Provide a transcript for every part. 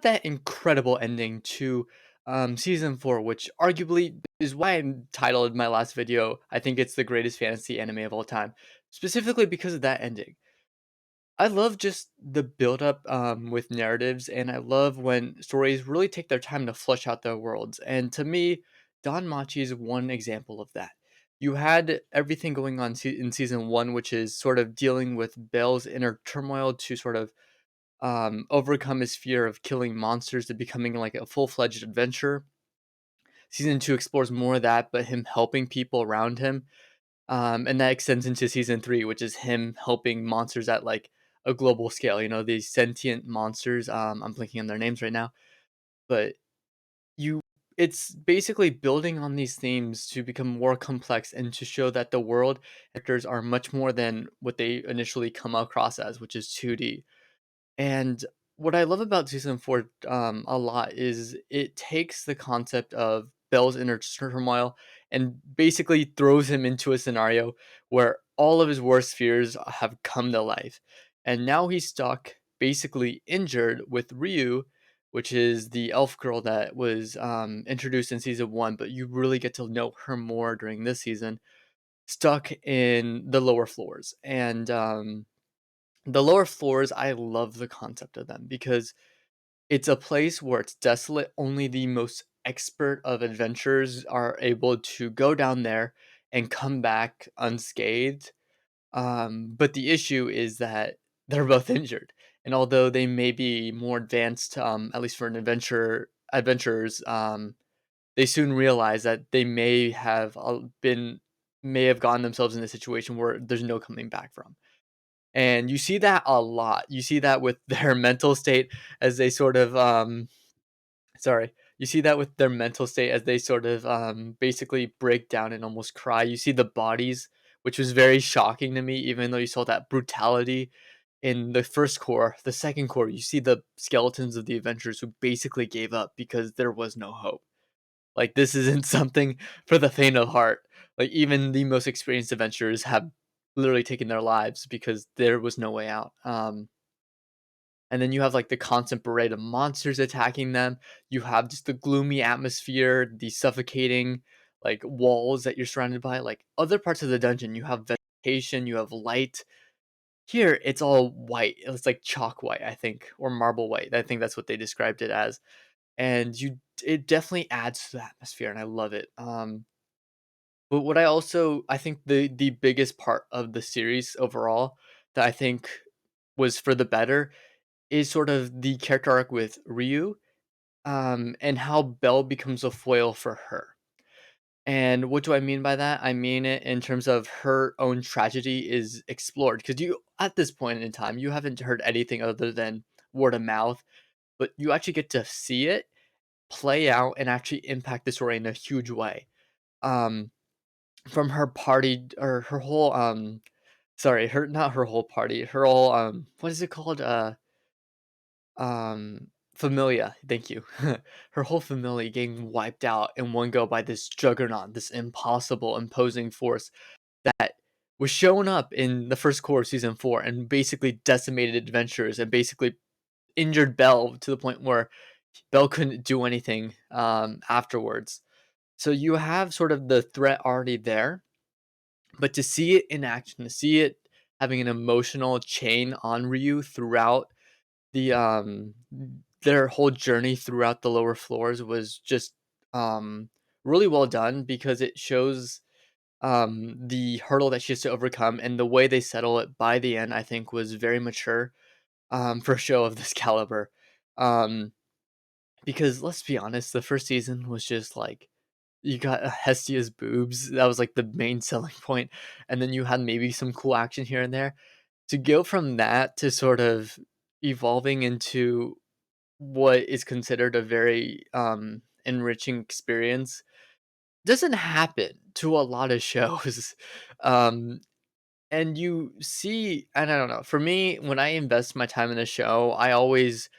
that incredible ending to season 4, which arguably is why I titled my last video, I think it's the greatest fantasy anime of all time, specifically because of that ending. I love just the build up with narratives, and I love when stories really take their time to flesh out their worlds. And to me, Don Machi is one example of that. You had everything going on in season 1, which is sort of dealing with Belle's inner turmoil to sort of overcome his fear of killing monsters to becoming like a full-fledged adventurer. Season 2 explores more of that, but him helping people around him. And that extends into season 3, which is him helping monsters at like a global scale. You know, these sentient monsters. I'm blinking on their names right now, but you it's basically building on these themes to become more complex and to show that the world characters are much more than what they initially come across as, which is 2D. And what I love about season 4 a lot is it takes the concept of Belle's inner turmoil and basically throws him into a scenario where all of his worst fears have come to life. And now he's stuck, basically injured with Ryu, which is the elf girl that was introduced in season 1, but you really get to know her more during this season, stuck in the lower floors. And the lower floors, I love the concept of them because it's a place where it's desolate. Only the most expert of adventurers are able to go down there and come back unscathed. But the issue is that they're both injured, and although they may be more advanced, at least for an adventurers, they soon realize that they may have gotten themselves in a situation where there's no coming back from. And you see that a lot. You see that with their mental state as they sort of, sorry. You see that with their mental state as they sort of, basically break down and almost cry. You see the bodies, which was very shocking to me, even though you saw that brutality in the first core. The second core, you see the skeletons of the adventurers who basically gave up because there was no hope. Like, this isn't something for the faint of heart. Like, even the most experienced adventurers have literally taken their lives because there was no way out. And then you have like the constant parade of monsters attacking them. You have just the gloomy atmosphere, the suffocating like walls that you're surrounded by. Like other parts of the dungeon, you have vegetation, you have light. Here, it's all white. It's like chalk white, I think, or marble white. I think that's what they described it as. And it definitely adds to the atmosphere, and I love it. But what I think the biggest part of the series overall that I think was for the better is sort of the character arc with Ryu, and how Belle becomes a foil for her. And what do I mean by that? I mean it in terms of her own tragedy is explored because you at this point in time you haven't heard anything other than word of mouth, but you actually get to see it play out and actually impact the story in a huge way. Um, from her party or her whole sorry, her not her whole party, her whole what is it called? Familia, thank you. Her whole familia getting wiped out in one go by this juggernaut, this impossible, imposing force that was showing up in the first core of season 4 and basically decimated adventurers and basically injured Belle to the point where Belle couldn't do anything afterwards. So you have sort of the threat already there, but to see it in action, to see it having an emotional chain on Ryu throughout the their whole journey throughout the lower floors was just um really well done because it shows the hurdle that she has to overcome, and the way they settle it by the end I think was very mature for a show of this caliber. um because let's be honest, the first season was just like you got Hestia's boobs, that was like the main selling point, and then you had maybe some cool action here and there. To go from that to sort of evolving into what is considered a very, enriching experience doesn't happen to a lot of shows. Um, and you see and I don't know, for me, when I invest my time in a show, I always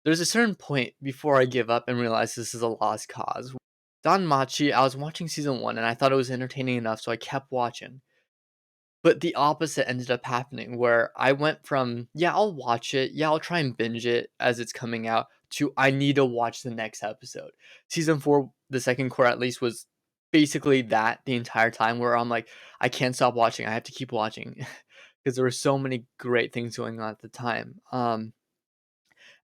there's a certain point before I give up and realize this is a lost cause. Danmachi, I was watching season 1 and I thought it was entertaining enough, so I kept watching. But the opposite ended up happening where I went from, "Yeah, I'll watch it. Yeah, I'll try and binge it as it's coming out," to I need to watch the next episode. Season 4, the second core at least was basically that the entire time where I'm like, I can't stop watching. I have to keep watching because there were so many great things going on at the time.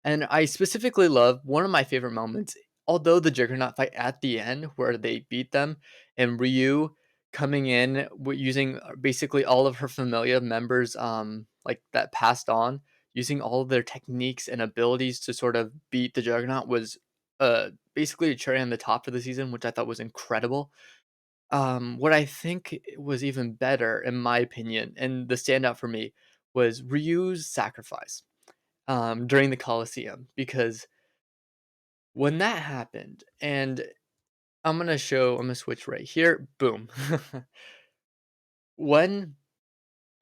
And I specifically love one of my favorite moments, although the Juggernaut fight at the end where they beat them and Ryu coming in using basically all of her familiar members, like that passed on, using all of their techniques and abilities to sort of beat the Juggernaut was basically a cherry on the top for the season, which I thought was incredible. What I think was even better, in my opinion, and the standout for me was Ryu's sacrifice during the Colosseum because when that happened, and I'm gonna switch right here. Boom. When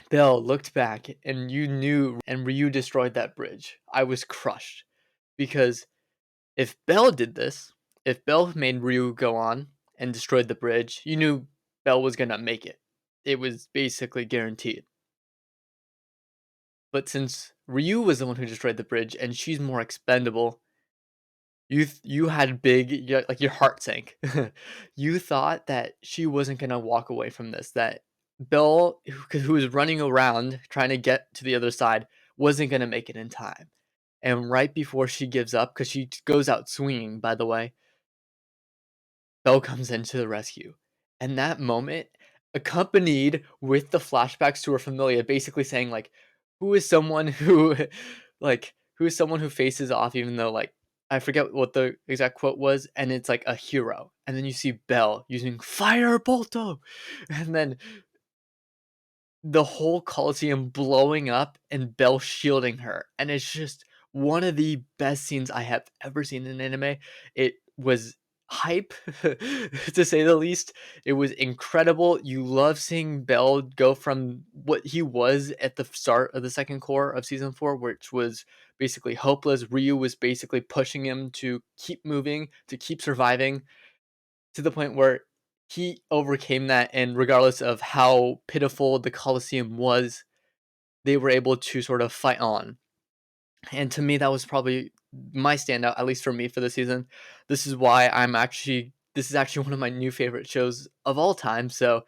Bell looked back and you knew and Ryu destroyed that bridge, I was crushed because if Bell did this, if Bell made Ryu go on and destroyed the bridge, you knew Bell was gonna make it. It was basically guaranteed. But since Ryu was the one who destroyed the bridge and she's more expendable, you had like, your heart sank. You thought that she wasn't gonna walk away from this, that Bill, who was running around trying to get to the other side, wasn't gonna make it in time. And right before she gives up, because she goes out swinging, by the way, Belle comes in to the rescue. And that moment, accompanied with the flashbacks to her familia, basically saying, like, who is someone who who is someone who faces off even though, like, I forget what the exact quote was, and it's like a hero. And then you see Belle using Fire Bolto. And then the whole Colosseum blowing up and Belle shielding her, and it's just one of the best scenes I have ever seen in anime. It was hype, to say the least. It was incredible. You love seeing Belle go from what he was at the start of the second core of season 4, which was basically hopeless. Ryu was basically pushing him to keep moving, to keep surviving, to the point where he overcame that, and regardless of how pitiful the Colosseum was, they were able to sort of fight on. And to me, that was probably my standout, at least for me for the season. This is actually one of my new favorite shows of all time. So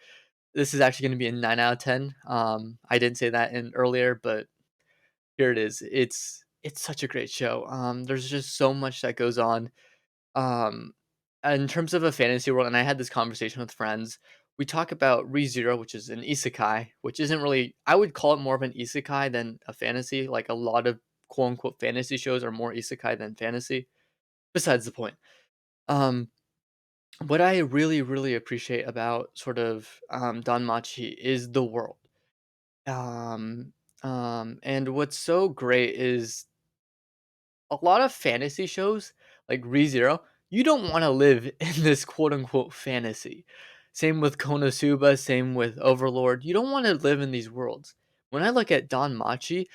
this is actually going to be a 9 out of 10. I didn't say that in earlier, but here it is. It's such a great show. There's just so much that goes on. Um, in terms of a fantasy world, and I had this conversation with friends, we talk about ReZero, which is an isekai, which isn't really, I would call it more of an isekai than a fantasy. Like a lot of quote unquote fantasy shows are more isekai than fantasy. Besides the point. Um, what I really, really appreciate about sort of Danmachi is the world. Um, and what's so great is a lot of fantasy shows like ReZero, you don't want to live in this quote unquote fantasy. Same with Konosuba, same with Overlord. You don't want to live in these worlds. When I look at Don Machi,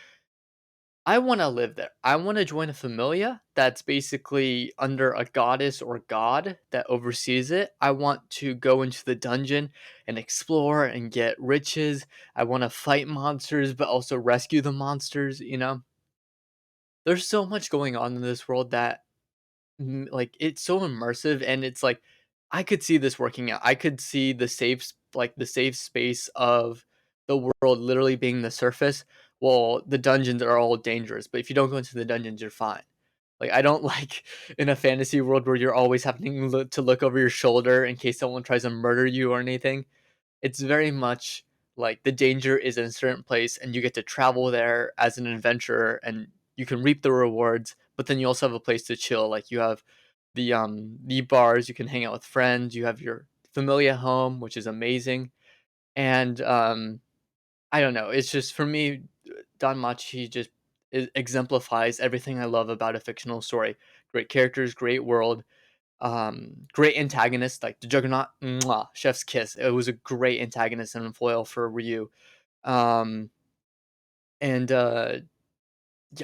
I want to live there. I want to join a familia that's basically under a goddess or god that oversees it. I want to go into the dungeon and explore and get riches. I want to fight monsters, but also rescue the monsters, you know? There's so much going on in this world that like, it's so immersive, and it's like, I could see this working out. I could see the safe space of the world literally being the surface, while the dungeons are all dangerous, but if you don't go into the dungeons, you're fine. Like, I don't like in a fantasy world where you're always having to look over your shoulder in case someone tries to murder you or anything. It's very much like the danger is in a certain place and you get to travel there as an adventurer and you can reap the rewards, but then you also have a place to chill. Like you have the bars, you can hang out with friends, you have your familia home, which is amazing. And I don't know, it's just for me, Don Machi just exemplifies everything I love about a fictional story. Great characters, great world, great antagonist like the Juggernaut, mwah, chef's kiss. It was a great antagonist and foil for Ryu. Um, and yeah,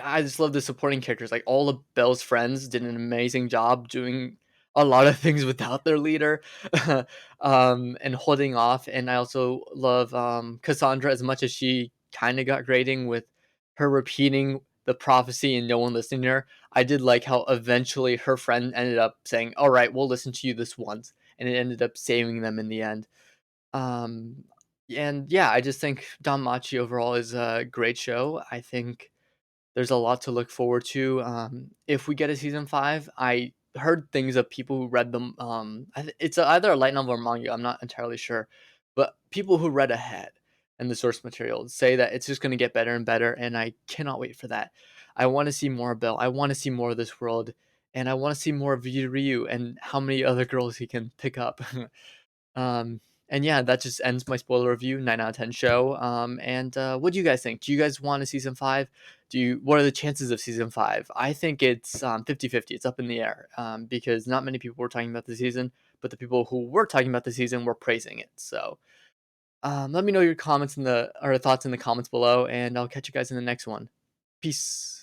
I just love the supporting characters. Like all of Belle's friends did an amazing job doing a lot of things without their leader, and holding off. And I also love Cassandra as much as she kind of got grating with her repeating the prophecy and no one listening to her, I did like how eventually her friend ended up saying, "All right, we'll listen to you this once," and it ended up saving them in the end. Um, and yeah, I just think Danmachi overall is a great show. I think there's a lot to look forward to. If we get a season 5, I heard things of people who read them. It's either a light novel or manga. I'm not entirely sure, but people who read ahead and the source material say that it's just going to get better and better, and I cannot wait for that. I want to see more of Bill. I want to see more of this world, and I want to see more of Ryu and how many other girls he can pick up. Um, and yeah, that just ends my spoiler review, 9 out of 10 show. And what do you guys think? Do you guys want a season 5? What are the chances of season 5? I think it's 50-50. It's up in the air because not many people were talking about the season, but the people who were talking about the season were praising it. So let me know your comments or thoughts in the comments below, and I'll catch you guys in the next one. Peace.